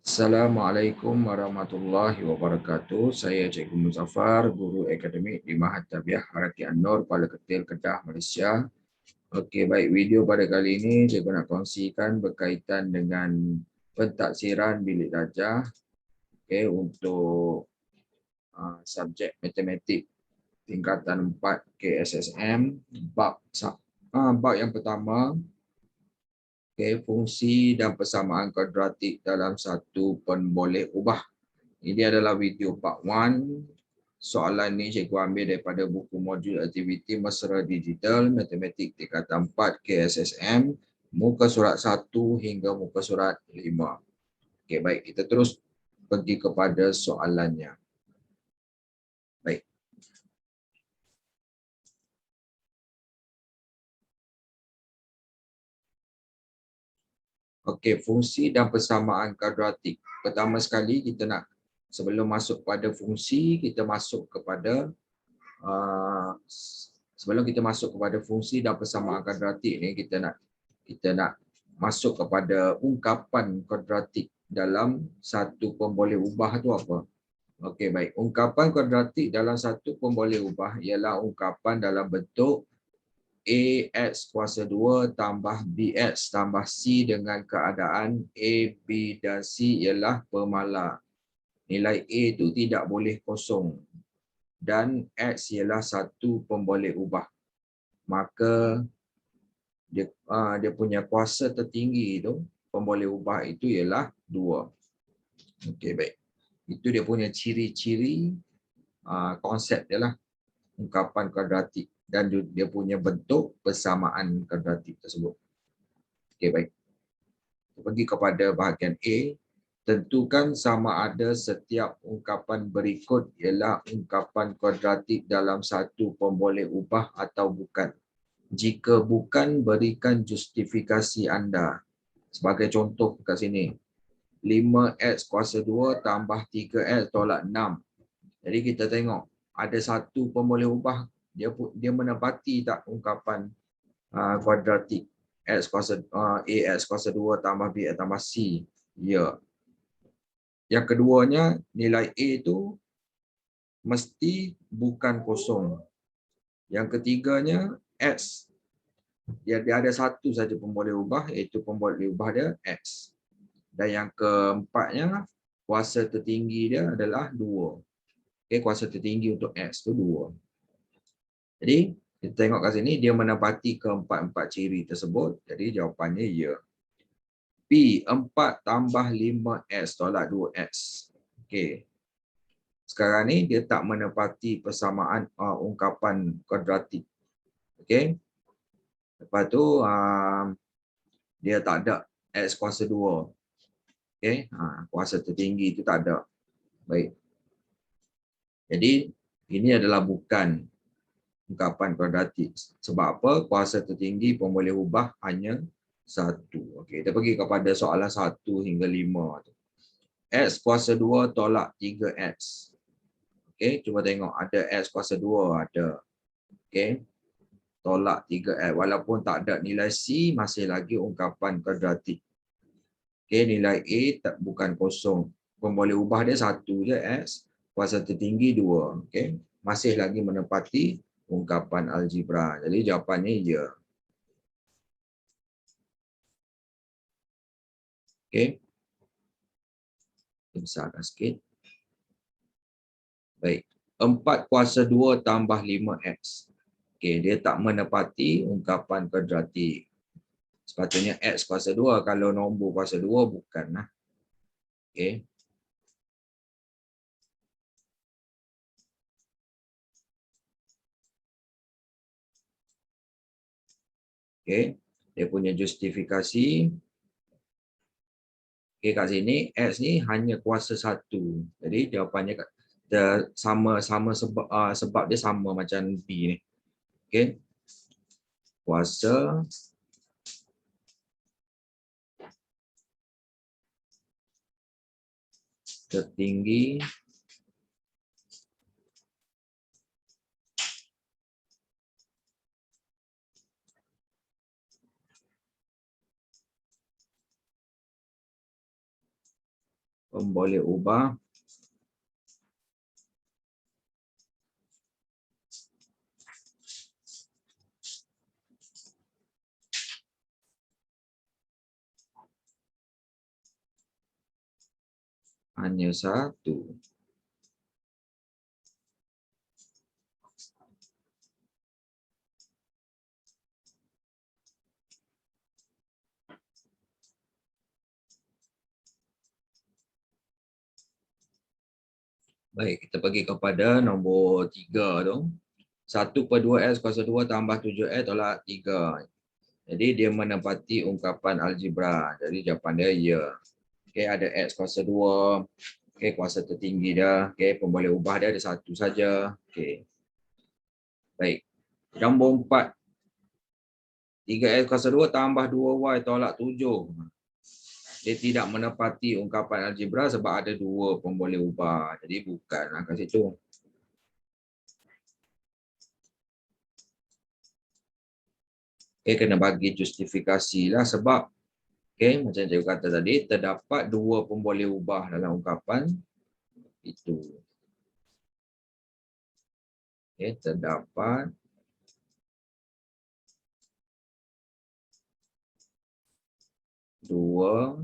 Assalamualaikum warahmatullahi wabarakatuh. Saya Cikgu Muzaffar, Guru Akademik di Mahat Tabiah Haraki An-Nur, Kuala Ketil, Kedah, Malaysia. Okey, baik. Video pada kali ini cikgu nak kongsikan berkaitan dengan pentaksiran bilik darjah untuk subjek matematik tingkatan 4 KSSM. Bab yang pertama, fungsi dan persamaan kuadratik dalam satu pemboleh ubah. Ini adalah video part 1. Soalan ni cikgu ambil daripada buku modul aktiviti mesra digital matematik tingkatan 4 KSSM, muka surat 1 hingga muka surat 5. Okey, baik, kita terus pergi kepada soalannya. Baik. Okey, fungsi dan persamaan kuadratik. Pertama sekali kita nak, sebelum masuk pada fungsi, kita masuk kepada sebelum kita masuk kepada fungsi dan persamaan kuadratik ni, kita nak masuk kepada ungkapan kuadratik dalam satu pemboleh ubah tu apa. Okey, baik. Ungkapan kuadratik dalam satu pemboleh ubah ialah ungkapan dalam bentuk AX kuasa 2 tambah BX tambah C dengan keadaan A, B dan C ialah permala. Nilai A itu tidak boleh kosong dan X ialah satu pemboleh ubah. Maka dia punya kuasa tertinggi itu, pemboleh ubah itu ialah 2. Okey, baik. Itu dia punya ciri-ciri konsep dia lah, ungkapan kuadratik, dan dia punya bentuk persamaan kuadratik tersebut. Okey, baik. Pergi kepada bahagian A. Tentukan sama ada setiap ungkapan berikut ialah ungkapan kuadratik dalam satu pemboleh ubah atau bukan. Jika bukan, berikan justifikasi anda. Sebagai contoh kat sini, 5x kuasa 2 tambah 3x tolak 6. Jadi kita tengok ada satu pemboleh ubah, dia menepati tak ungkapan kuadratik x kuasa ax kuasa 2 tambah b tambah c. Ya. Yang keduanya, nilai A itu mesti bukan kosong. Yang ketiganya, X. Dia ada satu saja pemboleh ubah, iaitu pemboleh ubah dia X. Dan yang keempatnya, kuasa tertinggi dia adalah 2. Okay, kuasa tertinggi untuk X itu 2. Jadi, kita tengok kat sini, dia menepati keempat-empat ciri tersebut. Jadi, jawapannya ya. P, 4 tambah 5X tolak 2X. Okey. Sekarang ni dia tak menepati persamaan ungkapan kuadratik. Okey. Lepas tu dia tak ada X kuasa 2. Okey. Kuasa tertinggi itu tak ada. Baik. Jadi ini adalah bukan ungkapan kuadratik. Sebab apa? Kuasa tertinggi pemboleh ubah hanya 1. Okey, kita pergi kepada soalan 1 hingga 5 tu. X kuasa 2 tolak 3X. Okey, cuba tengok ada X kuasa 2 ada. Okey. Tolak 3X. Walaupun tak ada nilai C, masih lagi ungkapan kuadratik. Okey, nilai A bukan kosong. Pemboleh ubah dia 1 je X. Kuasa tertinggi 2. Okey. Masih lagi menepati ungkapan algebra. Jadi jawapannya ya. Okey. Kita besarkan sikit. Baik. 4 kuasa 2 tambah 5X. Okey, dia tak menepati ungkapan kuadratik. Sepatutnya X kuasa 2. Kalau nombor kuasa 2, bukanlah. Okey. Okey. Dia punya justifikasi. Okey, kat sini X ni hanya kuasa 1. Jadi jawapannya sama sebab dia sama macam B ni. Okey. Kuasa tertinggi Pemboleh ubah hanya satu. Baik, kita pergi kepada nombor 3 tu. 1/2x kuasa 2 tambah 7x tolak 3. Jadi dia menepati ungkapan algebra. Jadi jawapan dia ya. Okey, ada x kuasa 2. Okey, kuasa tertinggi dia. Okey, pemboleh ubah dia ada satu saja. Okey. Baik. Nombor 4. 3x kuasa 2 tambah 2y tolak 7. Dia tidak menepati ungkapan algebra sebab ada dua pemboleh ubah. Jadi bukanlah kat situ. Okay, kena bagi justifikasi lah sebab macam saya kata tadi, terdapat dua pemboleh ubah dalam ungkapan itu. Terdapat dua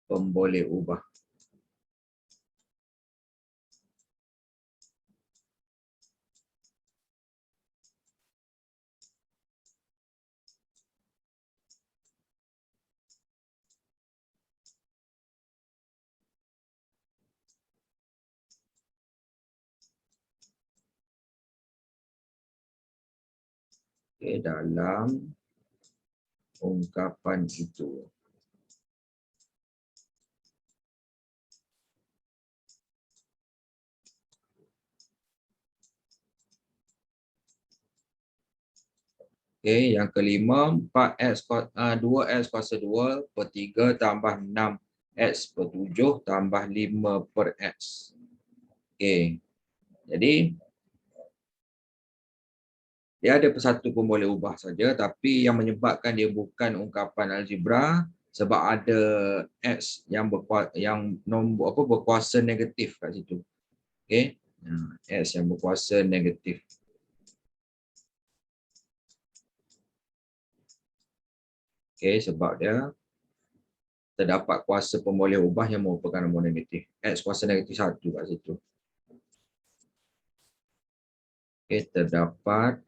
pemboleh ubah. Dalam ungkapan itu. Yang kelima, 2x kuasa 2 per 3 tambah 6x per 7 tambah 5 per x. Jadi, dia ada satu pemboleh ubah saja, tapi yang menyebabkan dia bukan ungkapan algebra sebab ada x yang berkuasa negatif kat situ. X yang berkuasa negatif. Sebab dia terdapat kuasa pemboleh ubah yang merupakan nombor negatif. X kuasa negatif 1 kat situ. Terdapat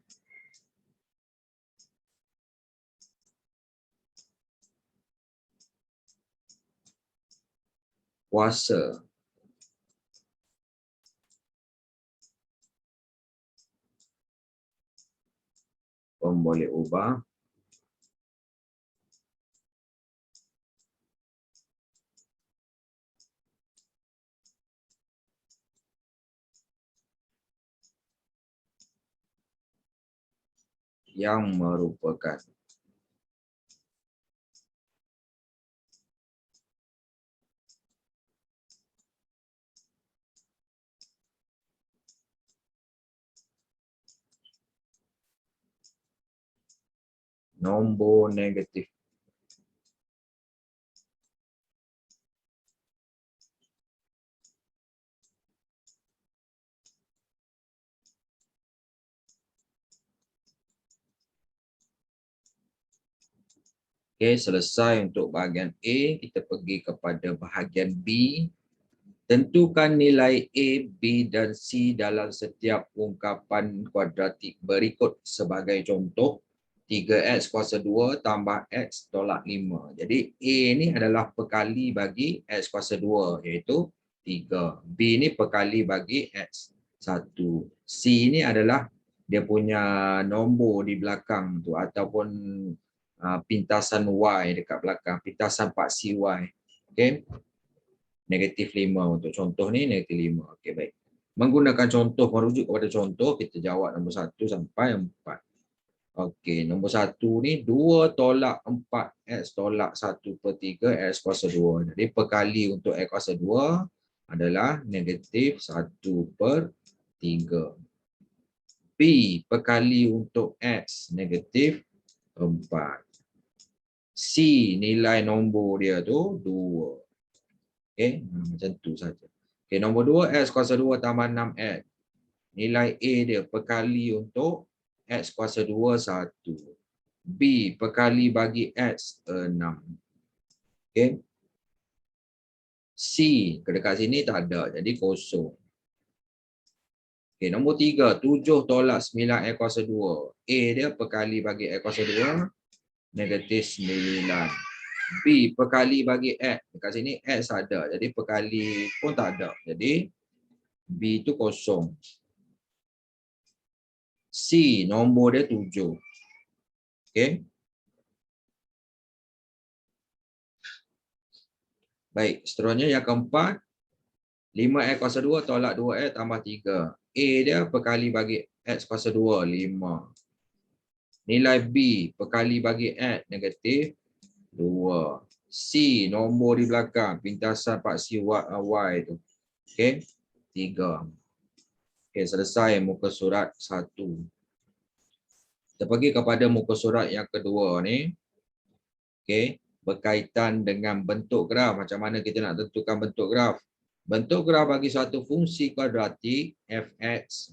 kuasa pemboleh ubah yang merupakan nombor negatif. Selesai untuk bahagian A, kita pergi kepada bahagian B. Tentukan nilai A, B dan C dalam setiap ungkapan kuadratik berikut sebagai contoh. 3x kuasa 2 tambah x tolak 5. Jadi A ni adalah perkali bagi x kuasa 2 iaitu 3. B ni perkali bagi x 1. C ni adalah dia punya nombor di belakang tu ataupun pintasan Y dekat belakang, pintasan paksi Y. Negatif 5 untuk contoh ni, negatif 5. Baik. Menggunakan contoh, merujuk kepada contoh, kita jawab nombor 1 sampai 4. Nombor 1 ni 2 tolak 4 x tolak 1 per 3 x kuasa 2. Jadi perkali untuk x kuasa 2 adalah negatif 1 per 3. B perkali untuk x negatif 4. C nilai nombor dia tu 2. Okey, macam tu saja. Okey, nombor 2 X kuasa 2 tambah 6X. Nilai A dia perkali untuk X kuasa 2 1. B perkali bagi X 6. Okey. C dekat sini tak ada, jadi kosong. Okey, nombor 3, 7 tolak 9 X kuasa 2. A dia perkali bagi X kuasa 2, negatif 9. B perkali bagi X. Dekat sini X ada, jadi perkali pun tak ada. Jadi B tu kosong. C nombor dia 7. Okey. Baik, seterusnya yang keempat, 5X kuasa 2 tolak 2X tambah 3. A dia perkali bagi X kuasa 2, 5. Nilai B perkali bagi X, negatif 2. C nombor di belakang, pintasan paksi Y tu. Okey, 3. Okey, selesai muka surat 1. Kita pergi kepada muka surat yang kedua ni. Okey, berkaitan dengan bentuk graf. Macam mana kita nak tentukan bentuk graf? Bentuk graf bagi suatu fungsi kuadratik f(x),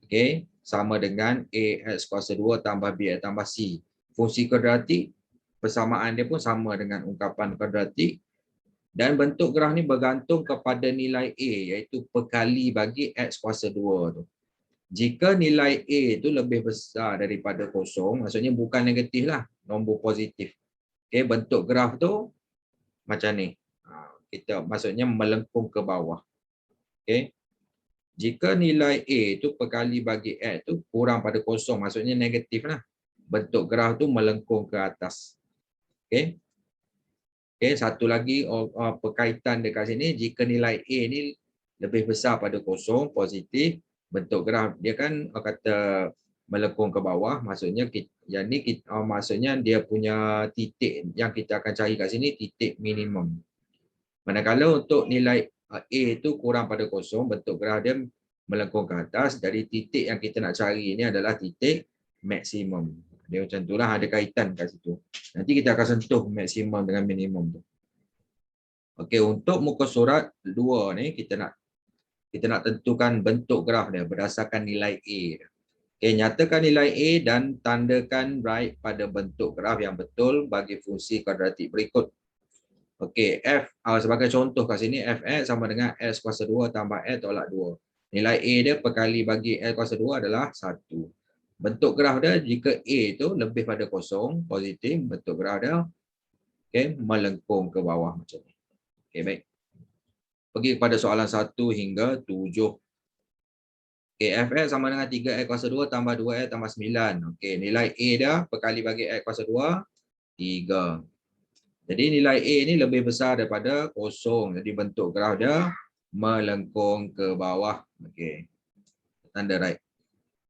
okey, sama dengan ax kuasa 2 tambah bx tambah c. Fungsi kuadratik, persamaan dia pun sama dengan ungkapan kuadratik. Dan bentuk graf ni bergantung kepada nilai A, iaitu perkali bagi x kuasa 2 tu. Jika nilai A tu lebih besar daripada kosong, maksudnya bukan negatif lah, nombor positif. Okay, bentuk graf tu macam ni. Kita maksudnya melengkung ke bawah. Okay. Jika nilai A tu perkali bagi X tu kurang pada kosong, maksudnya negatif lah. Bentuk graf tu melengkung ke atas. Okay. Okay, satu lagi perkaitan dekat sini, jika nilai A ni lebih besar pada kosong, positif, bentuk graf dia kan kata melengkung ke bawah, maksudnya yang ni maksudnya dia punya titik yang kita akan cari kat sini titik minimum. Manakala untuk nilai A tu kurang pada kosong, bentuk graf dia melengkung ke atas, dari titik yang kita nak cari ini adalah titik maksimum. Dia macam itulah, ada kaitan kat situ. Nanti kita akan sentuh maksimum dengan minimum tu. Okey, untuk muka surat 2 ni kita nak tentukan bentuk graf dia berdasarkan nilai A. Okey, nyatakan nilai A dan tandakan right pada bentuk graf yang betul bagi fungsi kuadratik berikut. Okey, sebagai contoh kat sini f(x) sama dengan x kuasa 2 tambah x tolak 2. Nilai A dia perkali bagi x kuasa 2 adalah 1. Bentuk graf dia jika A tu lebih pada kosong, positif, bentuk graf dia okey, melengkung ke bawah macam ni. Okey, baik. Pergi kepada soalan 1 hingga 7. Okay, fx sama dengan 3x kuasa 2 tambah 2x tambah 9. Okay, nilai A dia perkali bagi x kuasa 2, 3. Jadi nilai A ni lebih besar daripada kosong. Jadi bentuk graf dia melengkung ke bawah. Okay, tanda right.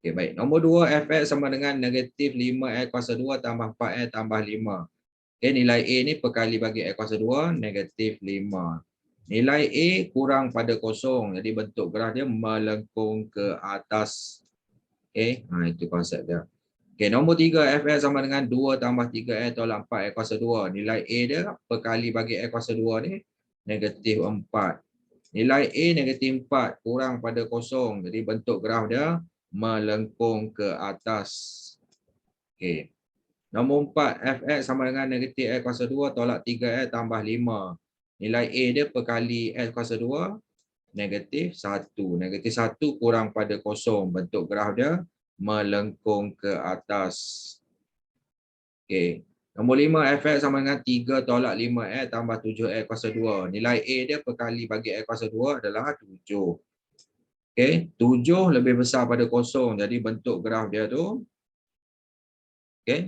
Okay, baik. Nombor 2, fx sama dengan negatif 5x kuasa 2 tambah 4x tambah 5. Okay, nilai A ni perkali bagi x kuasa 2, negatif 5. Nilai A kurang pada kosong, jadi bentuk graf dia melengkung ke atas. Okay, itu konsep dia. Okay, nombor 3, fx sama dengan 2 tambah 3x tolak 4x kuasa 2. Nilai A dia perkali bagi x kuasa 2 ni, negatif 4. Nilai A negatif 4, kurang pada kosong, jadi bentuk graf dia melengkung ke atas. Okay. Nombor 4, fx sama dengan negatif x kuasa 2 tolak 3x tambah 5. Nilai A dia perkali x kuasa 2, negatif 1. Negatif 1 kurang pada kosong. Bentuk graf dia melengkung ke atas. Okey. Nombor 5, fx sama dengan 3 tolak 5x tambah 7x kuasa 2. Nilai A dia perkali bagi x kuasa 2 adalah 7. Okey, 7 lebih besar pada kosong. Jadi bentuk graf dia tu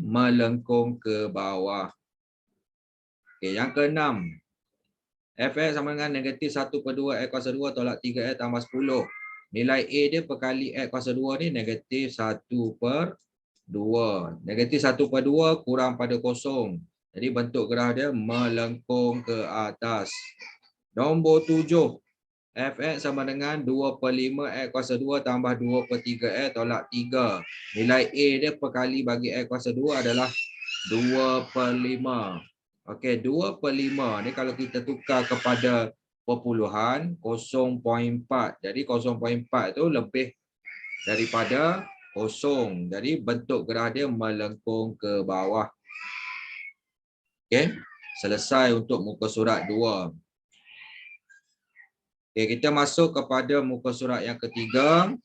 melengkung ke bawah. Okey, yang keenam. fx sama dengan negatif 1/2 x kuasa 2 tolak 3x tambah 10. Nilai A dia perkali x kuasa 2 ni negatif 1/2. Negatif 1/2 kurang pada kosong. Jadi bentuk graf dia melengkung ke atas. Nombor 7. fx sama dengan 2/5 x kuasa 2 tambah 2/3x tolak 3. Nilai A dia perkali bagi x kuasa 2 adalah 2/5. Okey, 2/5 ni kalau kita tukar kepada perpuluhan 0.4. Jadi 0.4 tu lebih daripada 0. Jadi bentuk gerah dia melengkung ke bawah. Okey, selesai untuk muka surat 2. Okey, kita masuk kepada muka surat yang ketiga.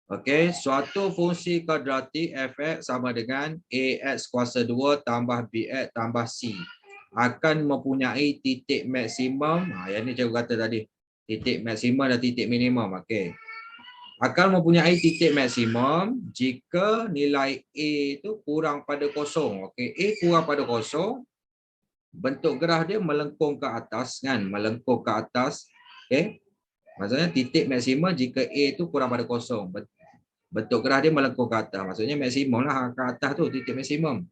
Okey, suatu fungsi kuadratik f(x) sama dengan ax kuasa 2 tambah bx tambah c akan mempunyai titik maksimum. Yang ni cikgu kata tadi. Titik maksimum dan titik minimum. Okey. Akan mempunyai titik maksimum jika nilai A itu kurang pada 0. Okey, A kurang pada 0, bentuk gerah dia melengkung ke atas kan, melengkung ke atas. Okey. Maksudnya titik maksimum jika A itu kurang pada 0. Bentuk gerah dia melengkung ke atas. Maksudnya maksimum lah ke atas tu titik maksimum.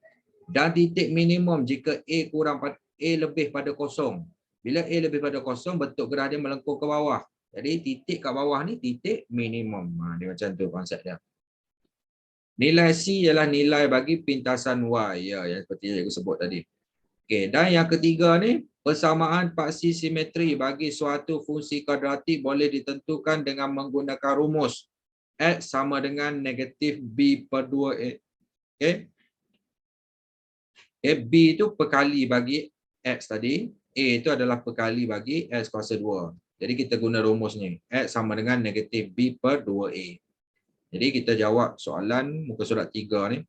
Dan titik minimum jika A kurang pada A lebih pada 0. Bila A lebih pada 0, bentuk gerah dia melengkung ke bawah. Jadi titik kat bawah ni titik minimum. Dia macam tu konsep dia. Nilai C ialah nilai bagi pintasan Y. Ya, yang seperti yang saya sebut tadi. Okey, dan yang ketiga ni, persamaan paksi simetri bagi suatu fungsi kuadratik boleh ditentukan dengan menggunakan rumus X sama dengan negatif B per 2A. Okey. B itu perkali bagi X tadi. A itu adalah perkali bagi X kuasa 2. Jadi kita guna rumus ni. X sama dengan negatif B per 2A. Jadi kita jawab soalan muka surat 3 ni.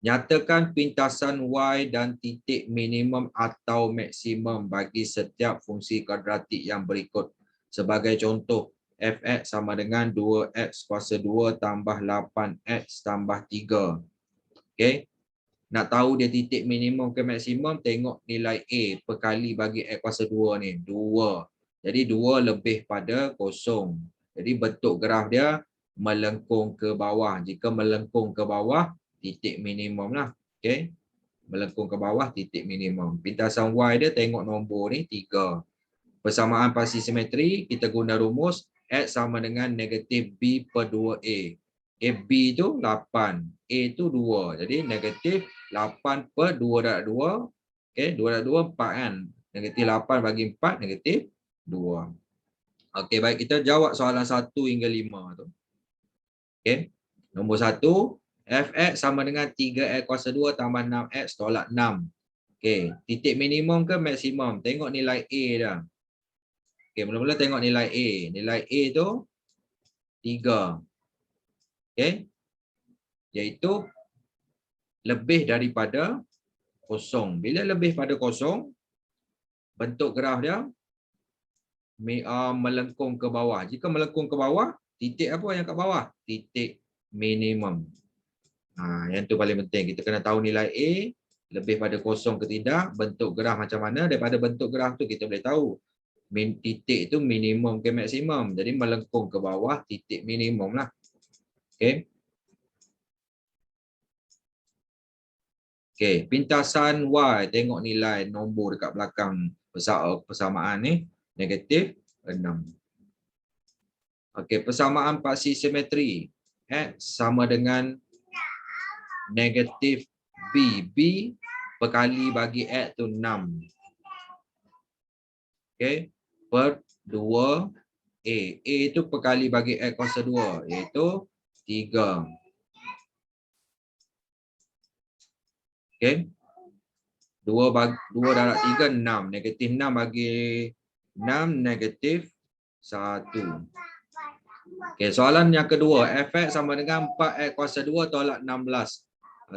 Nyatakan pintasan Y dan titik minimum atau maksimum bagi setiap fungsi kuadratik yang berikut. Sebagai contoh, f(x) sama dengan 2x kuasa 2 tambah 8x tambah 3. Okey. Nak tahu dia titik minimum ke maksimum, tengok nilai A perkali bagi x kuasa 2 ni. 2. Jadi 2 lebih pada 0. Jadi bentuk graf dia melengkung ke bawah. Jika melengkung ke bawah, titik minimum lah. Okey. Melengkung ke bawah, titik minimum. Pintasan Y dia tengok nombor ni 3. Persamaan pasti simetri, kita guna rumus X sama dengan negatif B per 2A. B itu 8, A itu 2. Jadi negatif 8 per 2 darab 2. Okay, 2 darab 2, 4 kan. Negatif 8 bagi 4, negatif 2. Okey, baik. Kita jawab soalan 1 hingga 5 tu. Okey. Nombor 1, f(x) sama dengan 3x kuasa 2 tambah 6x tolak 6. Okey, titik minimum ke maksimum? Tengok nilai A dah. Okey, mula-mula tengok nilai A. Nilai A tu 3. Okey. Iaitu lebih daripada 0. Bila lebih pada 0, bentuk graf dia melengkung ke bawah. Jika melengkung ke bawah, titik apa yang kat bawah? Titik minimum. Yang tu paling penting. Kita kena tahu nilai A lebih pada 0 ke tidak, bentuk graf macam mana. Daripada bentuk graf tu kita boleh tahu titik itu minimum ke maksimum. Jadi melengkung ke bawah, titik minimum lah. Okey. Okey, pintasan Y, tengok nilai nombor dekat belakang persamaan ni, negatif 6. Okey, persamaan paksi simetri. X sama dengan negatif B. B perkali bagi X tu 6. Okey, per 2A. A itu perkali bagi X kuasa 2, iaitu 3. Okey. 2 darab 3, 6. Negatif 6 bagi 6, negatif 1. Okey, soalan yang kedua. F(x) sama dengan 4x kuasa 2 tolak 16.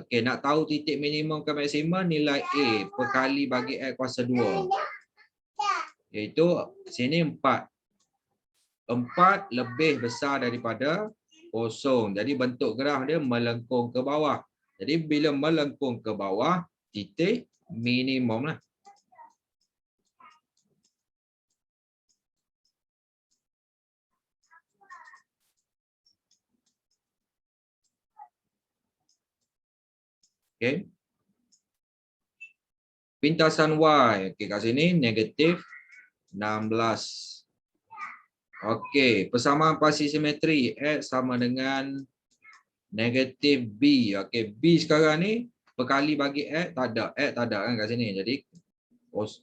Okey, nak tahu titik minimum ke maksimum, nilai A perkali bagi X kuasa 2. Iaitu sini 4. 4 lebih besar daripada 0. Jadi bentuk graf dia melengkung ke bawah. Jadi bila melengkung ke bawah, titik minimum lah. Okey. Pintasan Y. Okey, kat sini negatif 16. Okey, persamaan pasti simetri X sama dengan negatif B. Okey, B sekarang ni berkali bagi X tak ada. X tak ada kan kat sini. Jadi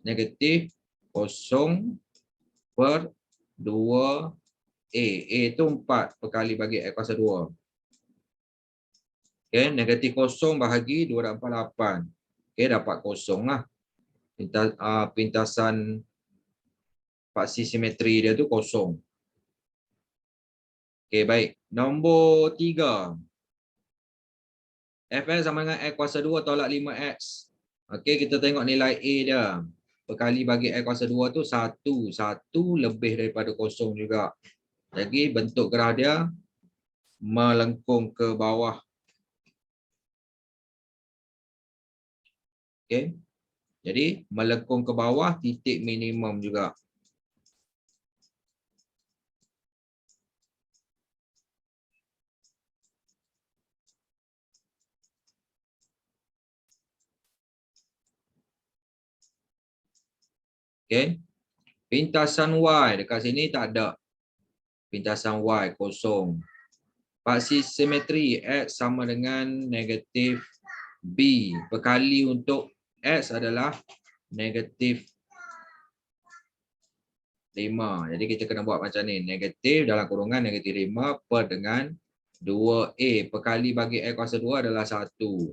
negatif 0/2A. A tu 4 berkali bagi X kuasa 2. Okey, negatif 0 bahagi 2/8. Okey, dapat 0 lah. Pintasan paksi simetri dia tu 0. Okey, baik. Nombor 3. Fx sama dengan X kuasa 2 tolak 5x. Okey, kita tengok nilai A dia. Berkali bagi X kuasa 2 tu 1. 1 lebih daripada 0 juga. Jadi bentuk graf dia melengkung ke bawah. Okey. Jadi melengkung ke bawah titik minimum juga. Okey. Pintasan Y dekat sini tak ada. Pintasan Y kosong. Paksi simetri X sama dengan negatif B. Berkali untuk X adalah negatif 5. Jadi kita kena buat macam ni. Negatif dalam kurungan negatif 5 per dengan 2A. Berkali bagi X kuasa 2 adalah 1.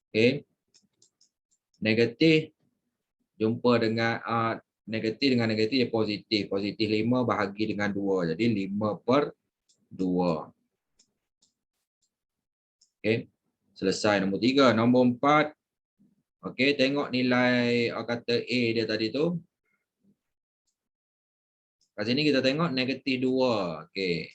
Okey. Negatif jumpa dengan negatif dengan negatif dia positif. Positif 5 bahagi dengan 2. Jadi 5/2. Okey. Selesai nombor 3. Nombor 4. Okey, tengok nilai kata A dia tadi tu. Kat sini kita tengok negatif 2. Okey.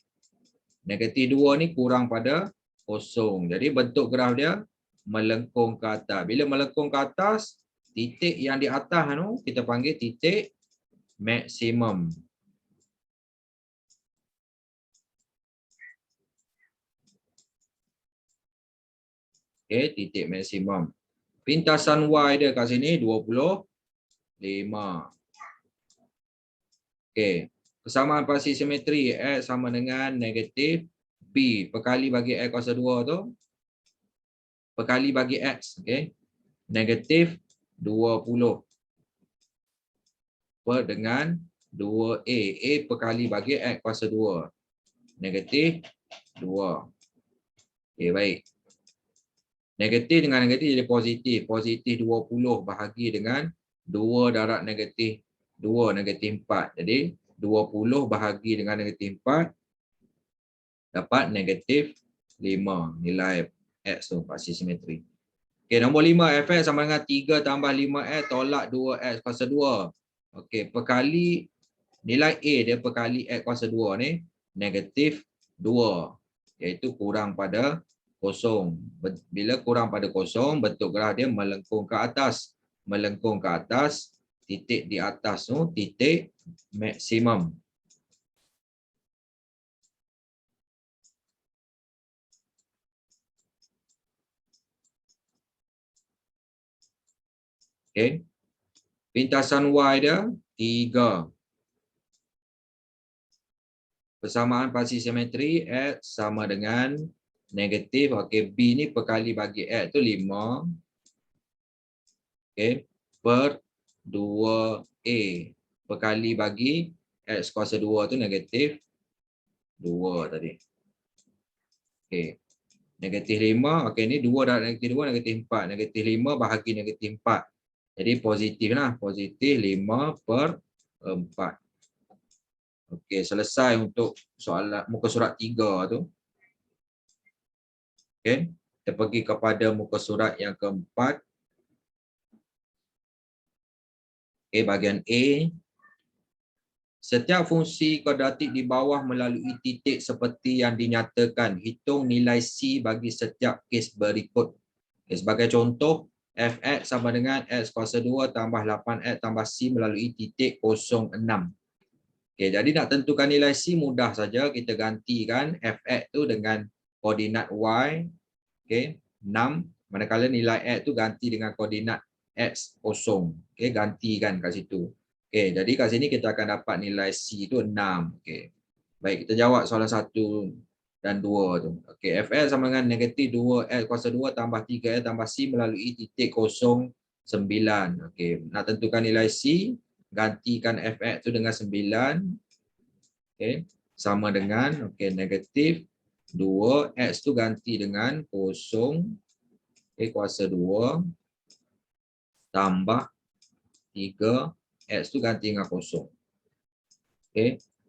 Negatif 2 ni kurang pada 0. Jadi bentuk graf dia melengkung ke atas. Bila melengkung ke atas, titik yang di atas tu kita panggil titik maksimum. Okey, titik maksimum. Pintasan Y dia kat sini 25. Okey. Persamaan pasti simetri X sama dengan negatif B. Perkali bagi X kuasa 2 tu. Perkali bagi X. Okey. Negatif 20. Per dengan 2A. A perkali bagi X kuasa 2. Negatif 2. Okey, baik. Negatif dengan negatif jadi positif. Positif 20 bahagi dengan 2 darab negatif 2, negatif 4. Jadi 20 bahagi dengan negatif 4 dapat negatif 5. Nilai X tu, paksi simetri. Okey, nombor 5. Fx sama dengan 3 tambah 5x tolak 2x kuasa 2. Okey, perkali nilai A dia perkali X kuasa 2 ni negatif 2. Iaitu kurang pada 0. Bila kurang pada 0, bentuk graf dia melengkung ke atas. Melengkung ke atas, titik di atas tu titik maksimum. Okey. Pintasan Y dia 3. Persamaan pasti simetri X sama dengan negatif. Okey, B ni perkali bagi X tu 5. Okey, per 2A. Perkali bagi X kuasa 2 tu negatif 2 tadi. Okey. Negatif 5. Okey, ni 2 darab negatif 2, negatif 4. Negatif 5 bahagi negatif 4. Jadi positif lah. Positif 5/4. Okey, selesai untuk soalan muka surat 3 tu. Okey, kita pergi kepada muka surat yang keempat. Okey, bahagian A. Setiap fungsi kuadratik di bawah melalui titik seperti yang dinyatakan. Hitung nilai C bagi setiap kes berikut. Okay, sebagai contoh, Fx sama dengan X kuasa 2 tambah 8X tambah C melalui titik 06. Okay, jadi nak tentukan nilai C mudah saja. Kita gantikan Fx tu dengan koordinat Y. Okay, 6. Manakala nilai X tu ganti dengan koordinat X 0. Okay, gantikan kat situ. Okey, jadi kat sini kita akan dapat nilai C tu 6. Okey. Baik, kita jawab soalan 1 dan 2 tu. Okey, Fl sama dengan negatif 2L kuasa 2 tambah 3L tambah C melalui titik 0,9. Okey, nak tentukan nilai C, gantikan Fx tu dengan 9. Okey, sama dengan negatif 2, X tu ganti dengan 0, kuasa 2 tambah 3, X tu ganti dengan 0.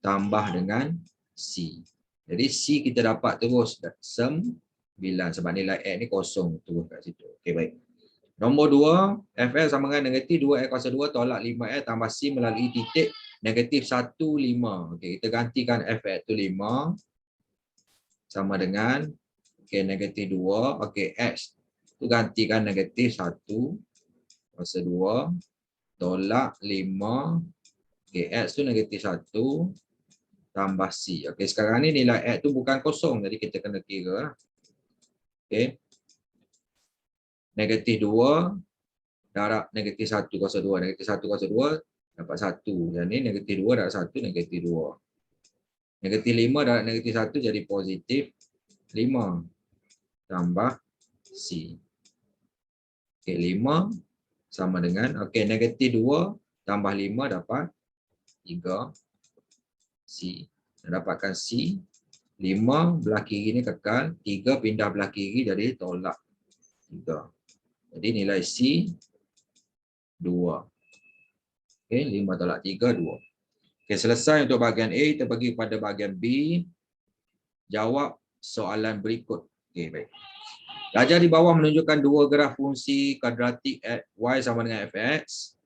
Tambah dengan C. Jadi C kita dapat terus 9 sebab nilai X ni 0 terus kat situ. Baik. Nombor 2, Fl sama dengan negatif 2L kuasa 2 tolak 5L tambah C melalui titik negatif 1, 5. Kita gantikan Fl tu 5 sama dengan negatif 2. X tu gantikan negatif 1 kuasa 2 tolak 5. X tu negatif 1 tambah C. Sekarang ni nilai X tu bukan kosong, jadi kita kena kira. Negatif 2 darab negatif 1 kuasa 2. Negatif 1 kuasa 2 dapat 1. Yang ni negatif 2 darab 1, negatif 2. Negatif 5 darab negatif 1 jadi positif 5 tambah C. 5 sama dengan, negatif 2 tambah 5 dapat 3 C. Dapatkan C. 5 belah kiri ni kekal. 3 pindah belah kiri jadi tolak 3. Jadi nilai C 2. 5 tolak 3, 2. Selesai untuk bahagian A. Kita pergi pada bahagian B. Jawab soalan berikut. Baik. Darjah di bawah menunjukkan dua graf fungsi kuadratik Y sama dengan Fx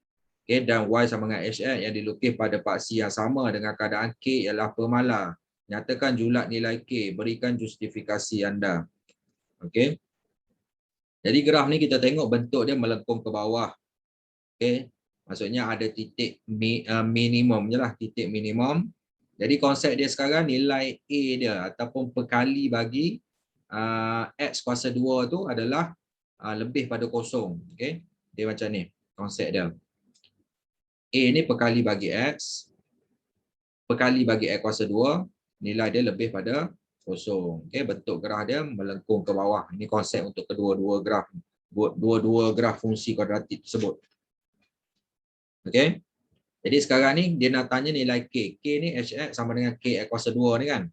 dan Y sama dengan Hx yang dilukis pada paksi yang sama dengan keadaan K ialah permala. Nyatakan julat nilai K. Berikan justifikasi anda. Jadi graf ni kita tengok bentuk dia melengkung ke bawah. Maksudnya ada titik minimum je lah. Titik minimum. Jadi konsep dia sekarang nilai A dia ataupun perkali bagi X kuasa 2 tu adalah lebih pada 0. Dia macam ni konsep dia. A ni perkali bagi X. Perkali bagi X kuasa 2. Nilai dia lebih pada 0. Bentuk graf dia melengkung ke bawah. Ini konsep untuk kedua-dua graf. Dua-dua graf fungsi kuadratik tersebut. Jadi sekarang ni dia nak tanya nilai K. K ni Hx sama dengan K X kuasa 2 ni kan.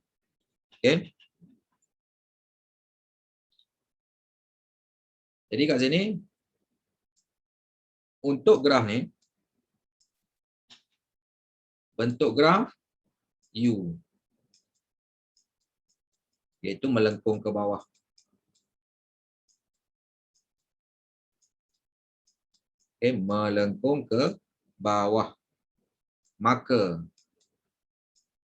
Jadi kat sini untuk graf ni bentuk graf U iaitu melengkung ke bawah. Melengkung ke bawah. Maka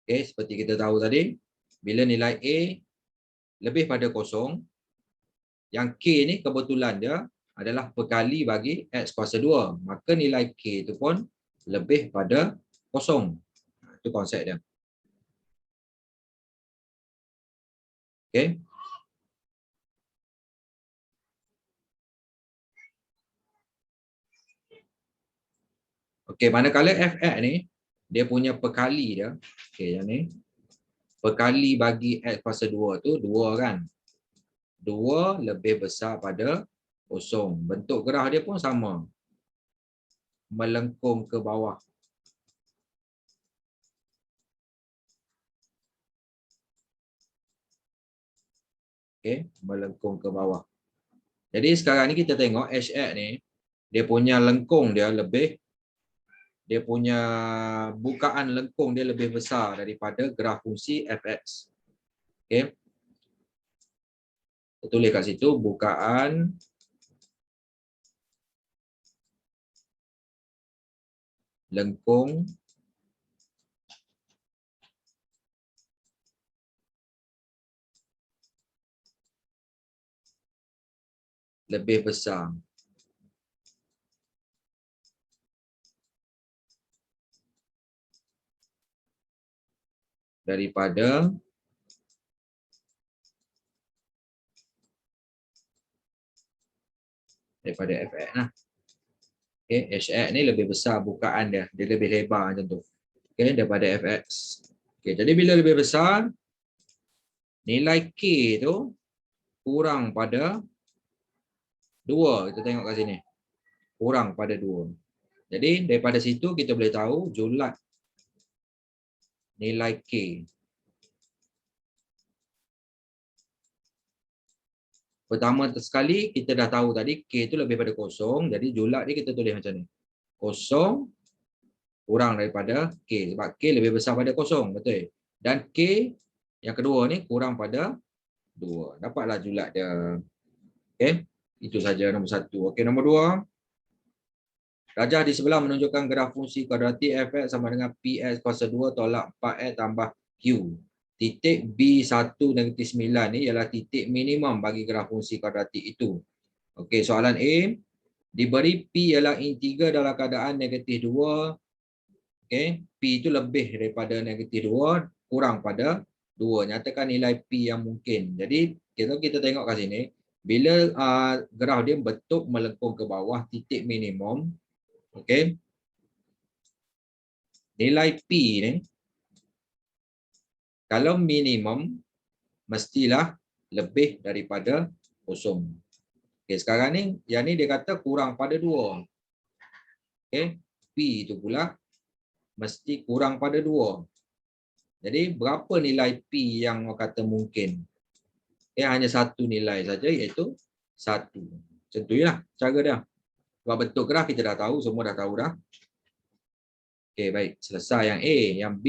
seperti kita tahu tadi, bila nilai A lebih pada 0, yang K ni kebetulan dia adalah perkali bagi X kuasa 2. Maka nilai K itu pun lebih pada 0. Itu konsep dia. Manakala Fx ni dia punya perkali dia, yang ni perkali bagi X kuasa 2 tu 2 kan. 2 lebih besar pada 0. Bentuk graf dia pun sama. Melengkung ke bawah. Melengkung ke bawah. Jadi sekarang ni kita tengok Hx ni, dia punya lengkung dia lebih, dia punya bukaan lengkung dia lebih besar daripada graf fungsi Fx. Kita tulis kat situ bukaan lengkung lebih besar daripada Fx lah. Okay, HX ni lebih besar bukaan dia. Dia lebih lebar macam tu. Okay, daripada FX. Okay, jadi bila lebih besar, nilai K tu kurang pada 2. Kita tengok kat sini. Kurang pada 2. Jadi daripada situ kita boleh tahu julat nilai K. Pertama sekali kita dah tahu tadi K itu lebih pada 0. Jadi julat ni kita tulis macam ni. 0 kurang daripada K. Sebab K lebih besar pada 0. Betul? Dan K yang kedua ni kurang pada 2. Dapatlah julat dia. Okay. Itu saja nombor 1. Okay, nombor 2. Rajah di sebelah menunjukkan graf fungsi kuadratik fx sama dengan px kuasa 2 tolak 4x tambah q. Titik B1 negatif 9 ni ialah titik minimum bagi graf fungsi kuadratik itu. Okey, soalan A. Diberi P ialah integer dalam keadaan negatif 2. Okey, P itu lebih daripada negatif 2, kurang pada 2. Nyatakan nilai P yang mungkin. Jadi, kita tengok kat sini. Bila graf dia bentuk melengkung ke bawah titik minimum, okey, nilai P ni, kalau minimum, mestilah lebih daripada 0. Okay, sekarang ni, yang ni dia kata kurang pada 2. Okay, P itu pula mesti kurang pada 2. Jadi, berapa nilai P yang orang kata mungkin? Okay, hanya satu nilai saja, iaitu 1. Macam tu lah cara dia. Sebab bentuk graf kita dah tahu, semua dah tahu dah. Okay, baik. Selesai yang A. Yang B,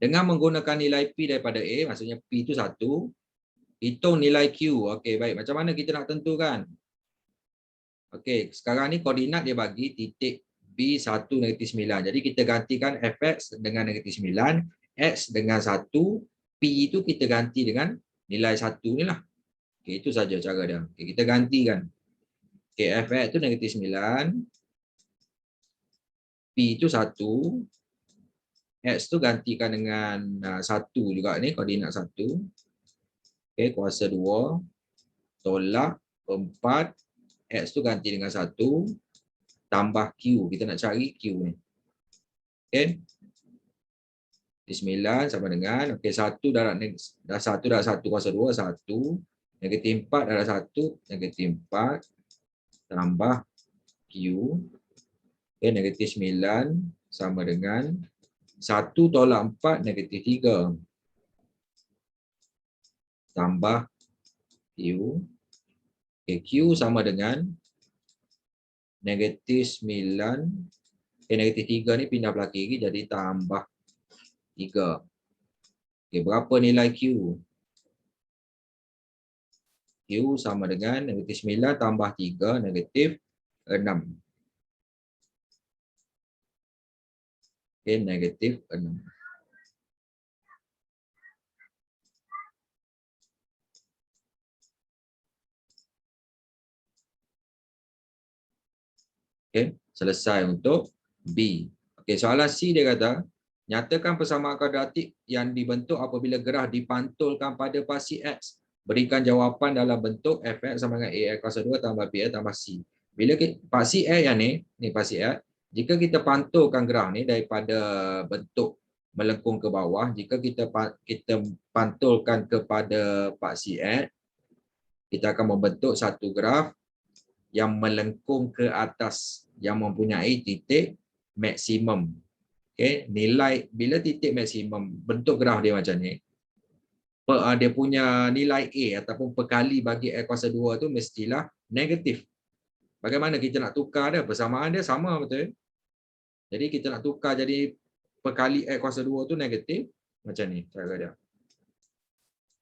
dengan menggunakan nilai P daripada A, maksudnya P itu 1, hitung nilai Q. Okey, baik. Macam mana kita nak tentukan? Okey, sekarang ni koordinat dia bagi titik B1 negatif 9. Jadi kita gantikan fx dengan negatif 9, x dengan 1, P itu kita ganti dengan nilai 1 ni lah. Okey, itu saja cara dia. Okey, kita gantikan. Okey, fx itu negatif 9, P itu 1, X tu gantikan dengan 1 juga ni, koordinat 1. Okey, kuasa 2 tolak 4, X tu ganti dengan 1 tambah Q. Kita nak cari Q ni. Okey. 9 sama dengan, okey, 1 darab 1 kuasa 2, 1. Negatif 4 darab 1, negatif 4 tambah Q. Okey, negatif 9 sama dengan 1 tolak 4, negatif 3. Tambah Q. Okay, Q sama dengan negatif 9. Okay, negatif 3 ni pindah belah kiri jadi tambah 3. Okay, berapa nilai Q? Q sama dengan negatif 9 tambah 3, negatif 6. Okay, negatif 6. Okay, selesai untuk B. Okay, soalan C dia kata, nyatakan persamaan kuadratik yang dibentuk apabila graf dipantulkan pada pasi X. Berikan jawapan dalam bentuk fx sama dengan AX kuasa 2 tambah BX tambah C. Bila pasi X yang ni pasi X, jika kita pantulkan graf ni daripada bentuk melengkung ke bawah, jika kita pantulkan kepada pasi X, kita akan membentuk satu graf yang melengkung ke atas, yang mempunyai titik maksimum. Okay, nilai bila titik maksimum, bentuk graf dia macam ni, dia punya nilai A ataupun perkali bagi X kuasa 2 tu mestilah negatif. Bagaimana kita nak tukar dia? Persamaan dia sama, betul? Jadi kita nak tukar jadi perkali X kuasa 2 tu negatif, macam ni cara dia.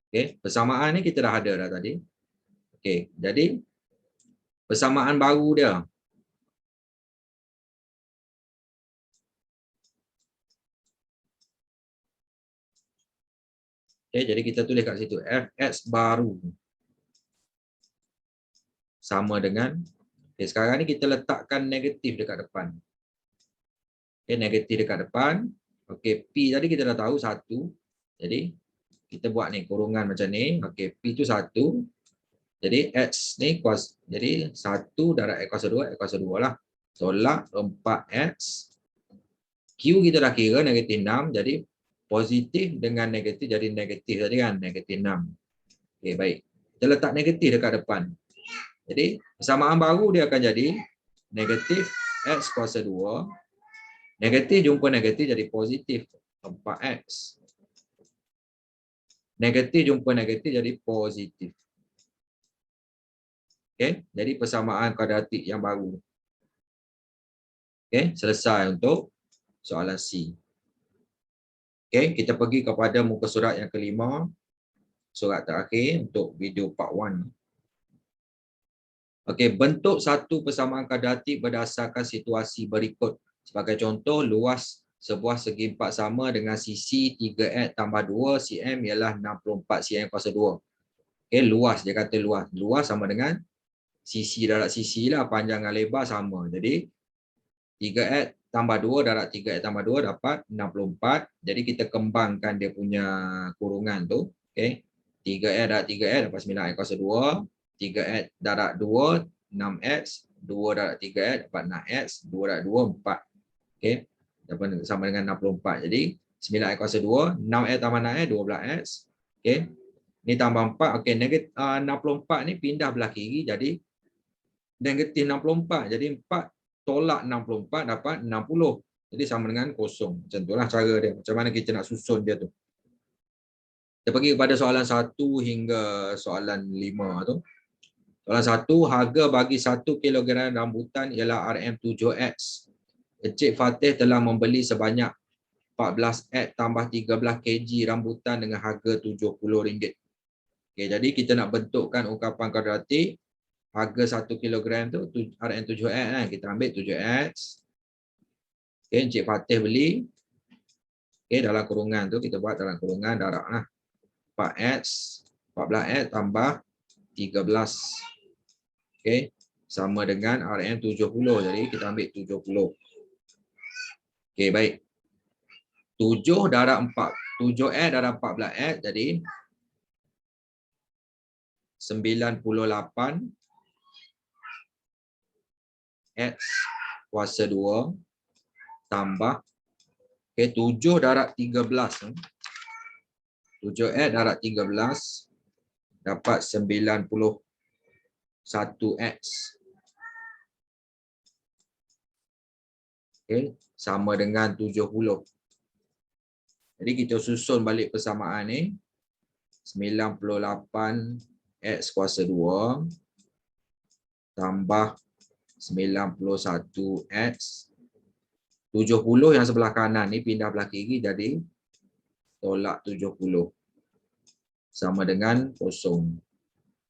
Okay, persamaan ni kita dah ada dah tadi. Okay, jadi persamaan baru dia. Okay, jadi kita tulis kat situ fx baru sama dengan, okay, sekarang ni kita letakkan negatif dekat depan. Okay, negatif dekat depan. Okay, P tadi kita dah tahu 1. Jadi kita buat ni kurungan macam ni. Okay, P tu 1. Jadi X ni kuasa, jadi 1 darab X kuasa 2 lah. Tolak 4X. Q kita dah kira negatif 6. Jadi positif dengan negatif jadi negatif tadi kan. Negatif 6. Okey, baik. Kita letak negatif dekat depan. Jadi persamaan baru dia akan jadi negatif X kuasa 2. Negatif jumpa negatif jadi positif 4X. Negatif jumpa negatif jadi positif. Okey, jadi persamaan kuadratik yang baru. Okey, selesai untuk soalan C. Okey, kita pergi kepada muka surat yang kelima. Surat terakhir untuk video part 1. Okey, bentuk satu persamaan kuadratik berdasarkan situasi berikut. Sebagai contoh, luas sebuah segi empat sama dengan sisi 3x tambah 2 cm ialah 64 cm kuasa 2. Okey, luas, dia kata luas. Luas sama dengan sisi darab sisi lah, panjang dan lebar sama. Jadi 3x tambah 2 darab 3x tambah 2 dapat 64. Jadi kita kembangkan dia punya kurungan tu. Okey. 3x darab 3x dapat 9x kuasa 2. 3x darab 2, 6x. 2 darab 3x dapat 6x. 2 darab 2, 4. Okey. Dapat sama dengan 64. Jadi 9x kuasa 2. 6x tambah 6x, 12x. Okey. Ni tambah 4. Okey. Negatif 64 ni pindah belah kiri. Jadi negatif 64. Jadi 4 tolak 64 dapat 60. Jadi sama dengan kosong. Macam itulah cara dia. Macam mana kita nak susun dia tu. Kita pergi kepada soalan 1 hingga soalan 5 tu. Soalan 1, harga bagi 1 kilogram rambutan ialah RM7X. Encik Fatih telah membeli sebanyak 14X tambah 13 kg rambutan dengan harga RM70. Okey, jadi kita nak bentukkan ungkapan kuadratik. Harga 1 kilogram tu RM7X kan. Kita ambil 7X. Okey, Encik Fatih beli. Okey, dalam kurungan tu kita buat dalam kurungan darab lah. 4X, 14X tambah 13. Okey, sama dengan RM70. Jadi kita ambil 70. Okey, baik. 7 darab 4. 7X darab 14X jadi 98 X kuasa 2 tambah 7 darab 13. 7X darab 13 dapat 91X. Okey, sama dengan 70. Jadi kita susun balik persamaan ni. 98 X kuasa 2 tambah 91 X. 70 yang sebelah kanan ni pindah belah kiri jadi tolak 70. Sama dengan kosong.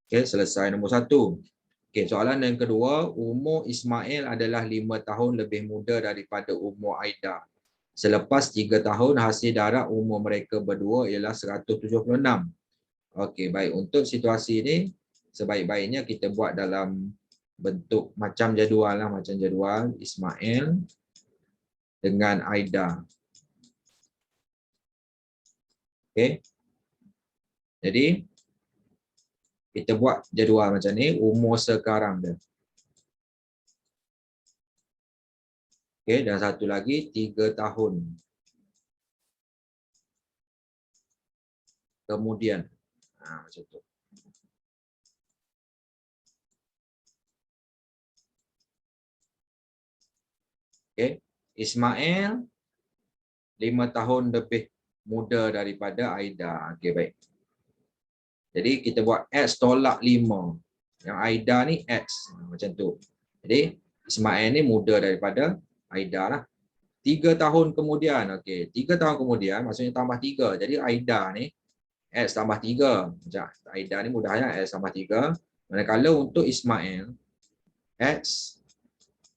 Okey, selesai nombor 1. Okey, soalan yang kedua, umur Ismail adalah 5 tahun lebih muda daripada umur Aida. Selepas 3 tahun, hasil darab umur mereka berdua ialah 176. Okey, baik. Untuk situasi ini, sebaik-baiknya kita buat dalam bentuk macam jadual lah. Macam jadual Ismail dengan Aida. Okey. Jadi, kita buat jadual macam ni, umur sekarang dia. Okey, dan satu lagi 3 tahun. Kemudian, macam tu. Okey, Ismail 5 tahun lebih muda daripada Aida. Okey, baik. Jadi kita buat X tolak 5. Yang Aida ni X. Macam tu. Jadi Ismail ni muda daripada Aida lah. 3 tahun kemudian. Okey, 3 tahun kemudian maksudnya tambah 3. Jadi Aida ni X tambah 3. Macam Aida ni mudahnya X tambah 3. Manakala untuk Ismail X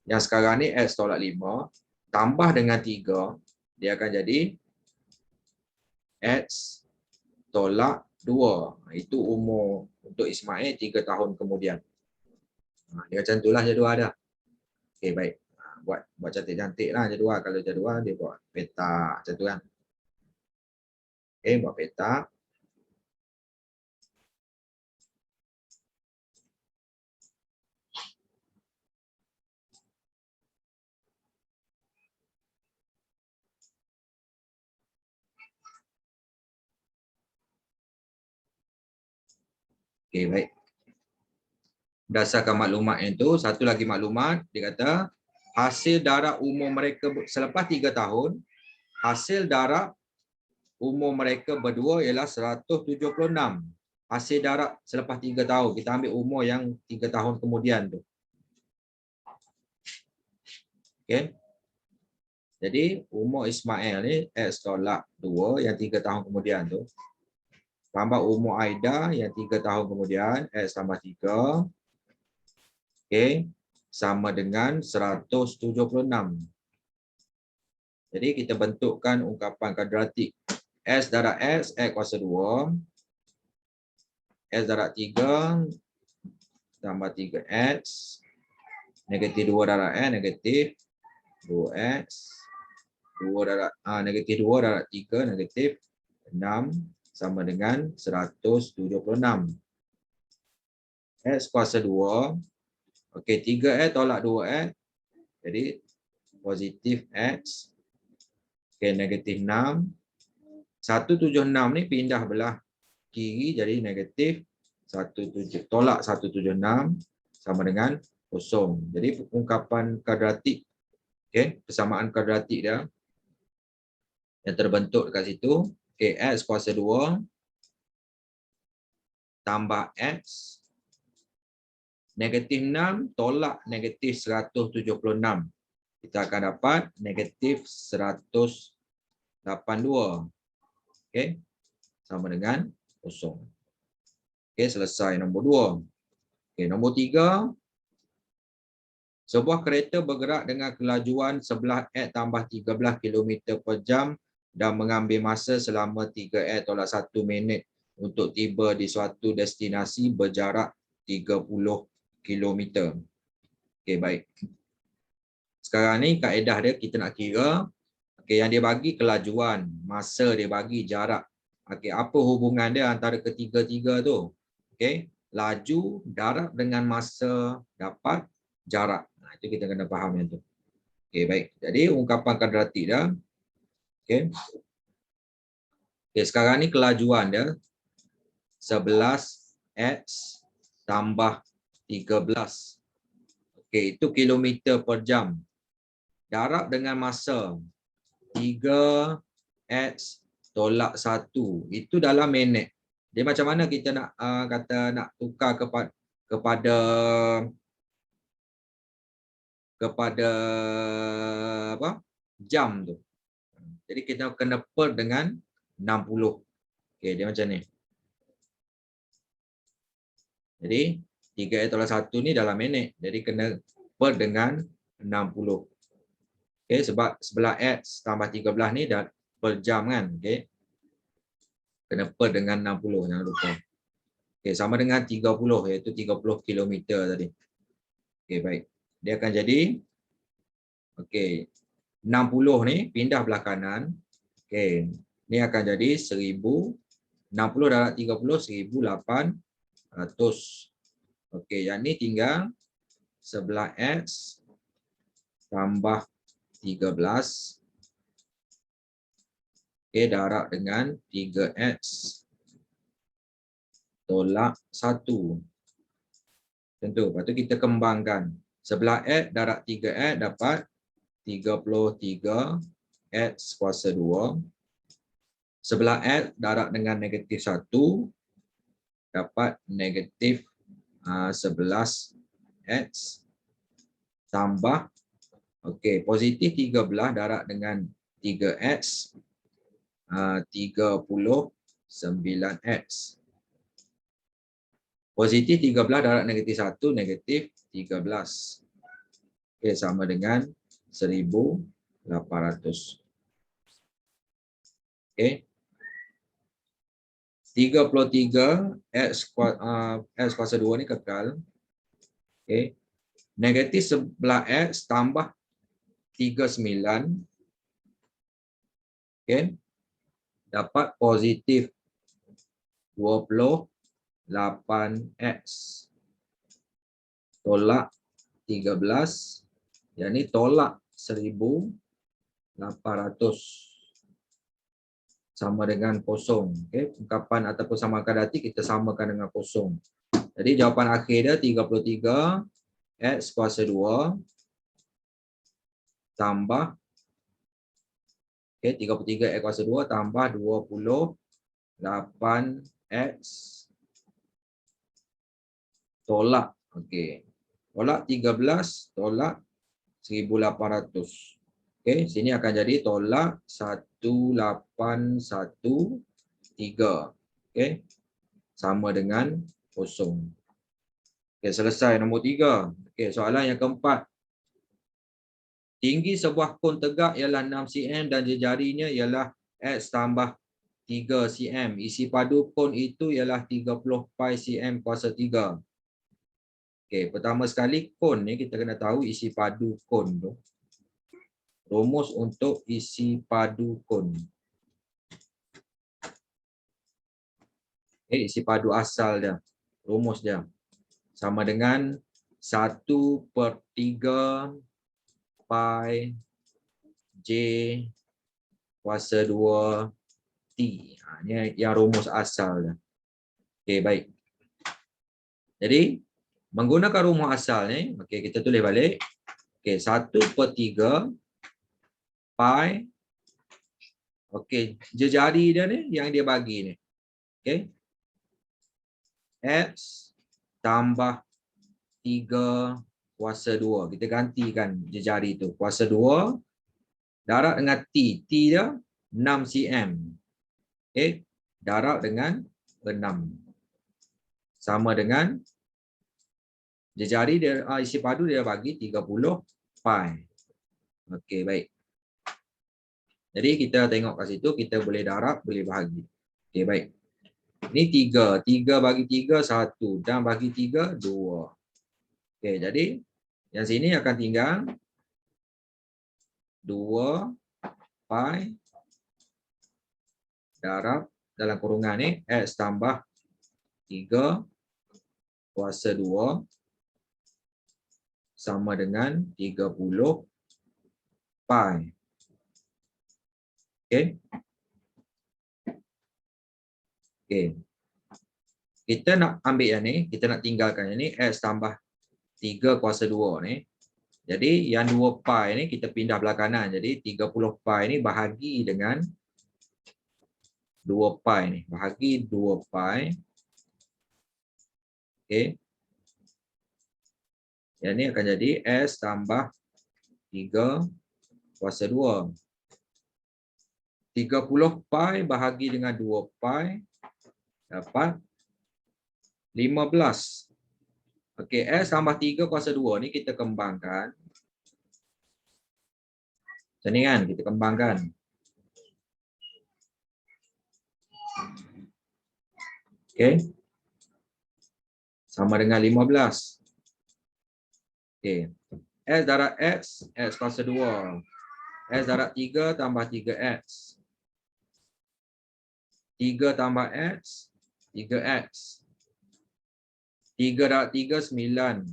yang sekarang ni X tolak 5 tambah dengan 3 dia akan jadi X tolak 2. Itu umur untuk Ismail 3 tahun kemudian. Dia macam itulah jadual dah. Okey, baik. Buat cantik-cantik lah jadual. Kalau jadual dia buat peta macam tu kan. Okey, buat peta. Okey, baik. Berdasarkan maklumat yang itu, satu lagi maklumat, dia kata hasil darab umur mereka selepas 3 tahun, hasil darab umur mereka berdua ialah 176. Hasil darab selepas 3 tahun. Kita ambil umur yang 3 tahun kemudian tu. Okey. Jadi umur Ismail ni X tolak 2 yang 3 tahun kemudian tu. Tambah umur Aida yang 3 tahun kemudian, X tambah 3. Okey. Sama dengan 176. Jadi kita bentukkan ungkapan kuadratik. S darab X, X kuasa 2. S darab 3 tambah 3X. Negatif 2 darab X, negatif 2X. 2 darab, negatif 2 darab 3, negatif 6. Sama dengan 176. X kuasa 2. Okey, 3X tolak 2X. Jadi positif X. Okey, negatif 6. 176 ni pindah belah kiri jadi negatif 17. Tolak 176 sama dengan 0. Jadi ungkapan kuadratik, okey, persamaan kuadratik dia yang terbentuk dekat situ. Okey, X kuasa 2 tambah X negatif 6 tolak negatif 176. Kita akan dapat negatif 182. Okey, sama dengan 0. Okey, selesai nombor 2. Okey, nombor 3. Sebuah kereta bergerak dengan kelajuan 11x tambah 13 km per jam dan mengambil masa selama 3x tolak 1 minit untuk tiba di suatu destinasi berjarak 30 km. Okey, baik. Sekarang ni kaedah dia kita nak kira. Okey, yang dia bagi kelajuan, masa dia bagi jarak. Okey, apa hubungan dia antara ketiga-tiga tu? Okey, laju darab dengan masa dapat jarak. Nah, itu kita kena faham yang tu. Okey, baik. Jadi ungkapan kuadratik dia. Okey. Okey, sekarang ni kelajuan dia 11x tambah 13. Okey, itu kilometer per jam. Darab dengan masa 3x tolak 1. Itu dalam minit. Jadi macam mana kita nak kata nak tukar kepada apa? Jam tu. Jadi kita kena per dengan 60. Okey, dia macam ni. Jadi 3x tolak 1 ni dalam minit. Jadi kena per dengan 60. Okey, sebab sebelah X tambah 13 ni dah per jam kan. Okey. Kena per dengan 60, jangan lupa. Okey, sama dengan 30, iaitu 30 km tadi. Okey, baik. Dia akan jadi, okey, 60 ni pindah belah kanan. Okey, ni akan jadi 1000. 60 darab 30, 1800. Okey, yang ni tinggal sebelah X tambah 13. Okey, darab dengan 3X tolak 1. Tentu, lepas tu kita kembangkan. Sebelah X darab 3X dapat 33X kuasa 2. Sebelah X darab dengan negatif 1 dapat negatif 11X tambah, okey, positif 13 darab dengan 3X, 39X. Positif 13 darab negatif 1, negatif 13. Okey, sama dengan 1800. Okey. 33 X kuasa 2 ni kekal. Okey. Negatif sebelah X tambah 39. Okey. Dapat positif 28X tolak 13. Yang ni tolak 1800. Sama dengan 0. Okey, ungkapan ataupun samakan kuadratik kita samakan dengan 0. Jadi jawapan akhir dia 33 X kuasa 2 tambah 33 X kuasa 2 tambah 28X tolak. Tolak 13 tolak 1800. Sini akan jadi tolak 1813. Sama dengan kosong. Selesai nombor 3. Soalan yang keempat. Tinggi sebuah kon tegak ialah 6 cm dan jari-jarinya ialah X tambah 3 cm. Isi padu kon itu ialah 30 pi cm kuasa 3. Pertama sekali kon ni kita kena tahu isi padu kon tu. Rumus untuk isi padu kon. Isi padu asal dia. Rumus dia. Sama dengan 1/3 pi J kuasa 2 T. Ini yang rumus asal. Baik. Jadi, menggunakan rumus asal ni, kita tulis balik. 1/3 pi. Jejari dia ni, yang dia bagi ni. X tambah 3 kuasa 2. Kita gantikan jejari tu. Kuasa 2 darab dengan T. T dia 6 cm. Darab dengan 6. Sama dengan jejari dia, isi padu dia bagi 30 pi. Baik. Jadi kita tengok kat situ, kita boleh darab, boleh bahagi. Baik. Ini 3. 3 bagi 3, 1. Dan bagi 3, 2. Jadi yang sini akan tinggal 2 pi darab dalam kurungan ni X tambah 3 kuasa 2 sama dengan 30 pi. Kita nak ambil yang ni, kita nak tinggalkan yang ni X tambah 3 kuasa 2 ni. Jadi yang 2 pi ni kita pindah belah kanan. Jadi 30 pi ni bahagi dengan 2 pi ni. Bahagi 2 pi. Yang ni akan jadi S tambah 3 kuasa 2. 30 pi bahagi dengan 2 pi dapat 15. S tambah 3 kuasa 2 ni kita kembangkan. Macam ni kan, kita kembangkan. Sama dengan 15. S darab X, X kuasa 2. S darab 3 tambah 3X. 3 tambah X, 3X. 3 darab 3, 9.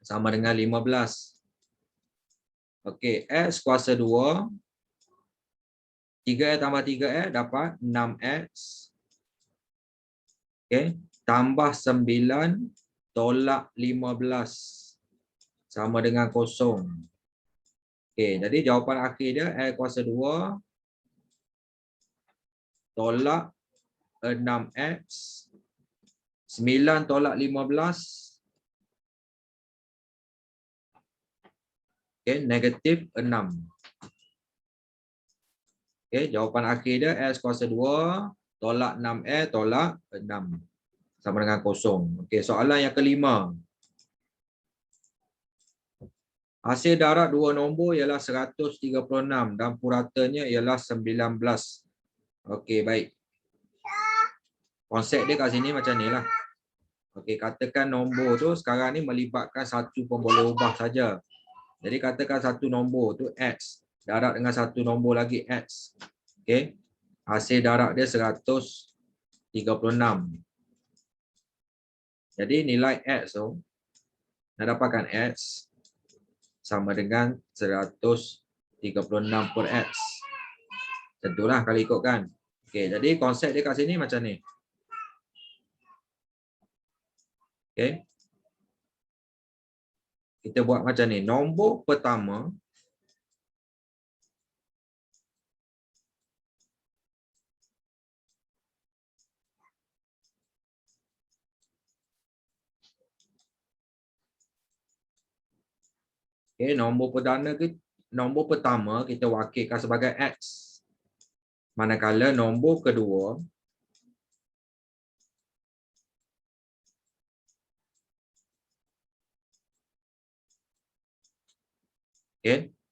Sama dengan 15. X kuasa 2. 3X tambah 3X dapat 6X. Tambah 9 tolak 15. Sama dengan 0. Jadi jawapan akhir dia X kuasa 2 tolak 6X. 9 tolak 15. Negatif 6. Jawapan akhir dia X kuasa 2 tolak 6X tolak 6. Sama dengan 0. Soalan yang kelima. Hasil darab dua nombor ialah 136 dan puratanya ialah 19. Baik. Konsep dia kat sini macam ni lah. Katakan nombor tu sekarang ni melibatkan satu pemboleh ubah saja. Jadi katakan satu nombor tu X. Darab dengan satu nombor lagi X. Hasil darab dia 136. Jadi nilai X tu, nak dapatkan X sama dengan 136 per X. Tentulah kalau ikutkan. Jadi konsep dia kat sini macam ni. Okey. Kita buat macam ni. Nombor pertama nombor pertama kita wakilkan sebagai X. Manakala nombor kedua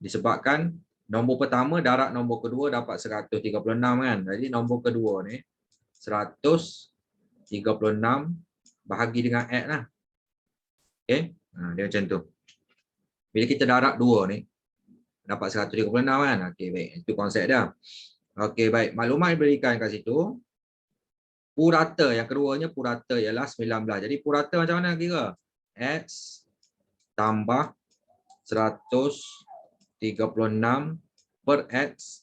disebabkan nombor pertama darab nombor kedua dapat 136 kan. Jadi nombor kedua ni 136 bahagi dengan X lah. Dia macam tu. Bila kita darab dua ni dapat 136 kan. Baik. Itu konsep dia. Baik. Maklumat yang diberikan kat situ. Purata yang keduanya purata ialah 19. Jadi purata macam mana kira? X tambah 136 per X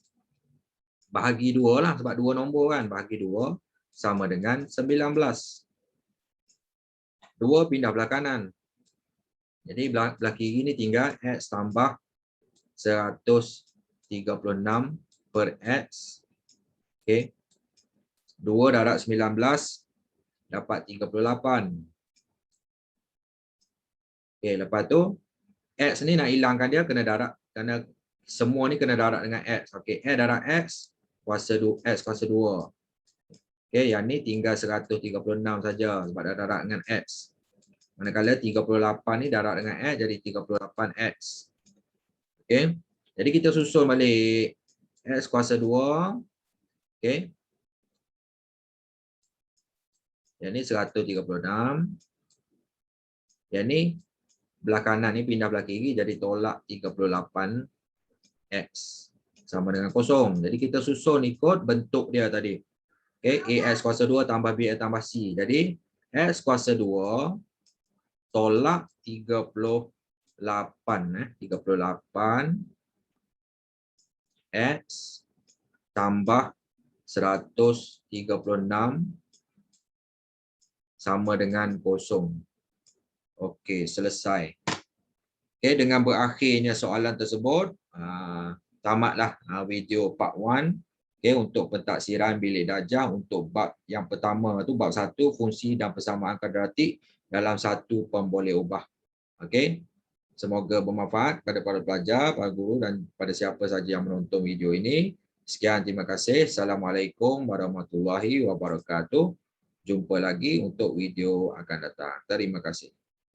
bahagi 2 lah. Sebab 2 nombor kan. Bahagi 2 sama dengan 19. 2 pindah belah kanan. Jadi belah kiri ni tinggal X tambah 136 per X. 2 darab 19 dapat 38. Lepas tu X ni nak hilangkan dia kena darab, kerana semua ni kena darab dengan X. X darab X kuasa 2 X kuasa 2. Yang ni tinggal 136 saja sebab dah darab dengan X. Manakala 38 ni darab dengan X jadi 38X. Jadi kita susun balik X kuasa 2. Yang ni 136. Yang ni belah kanan ni pindah belah kiri jadi tolak 38X sama dengan 0. Jadi kita susun ikut bentuk dia tadi. AX kuasa 2 tambah BX tambah C. Jadi X kuasa 2 tolak 38 X tambah 136 sama dengan 0. Selesai. Dengan berakhirnya soalan tersebut, tamatlah video part 1 untuk pentaksiran bilik darjah untuk bab yang pertama tu bab 1 fungsi dan persamaan kuadratik dalam satu pemboleh ubah. Semoga bermanfaat kepada para pelajar, para guru dan pada siapa saja yang menonton video ini. Sekian, terima kasih. Assalamualaikum warahmatullahi wabarakatuh. Jumpa lagi untuk video akan datang. Terima kasih.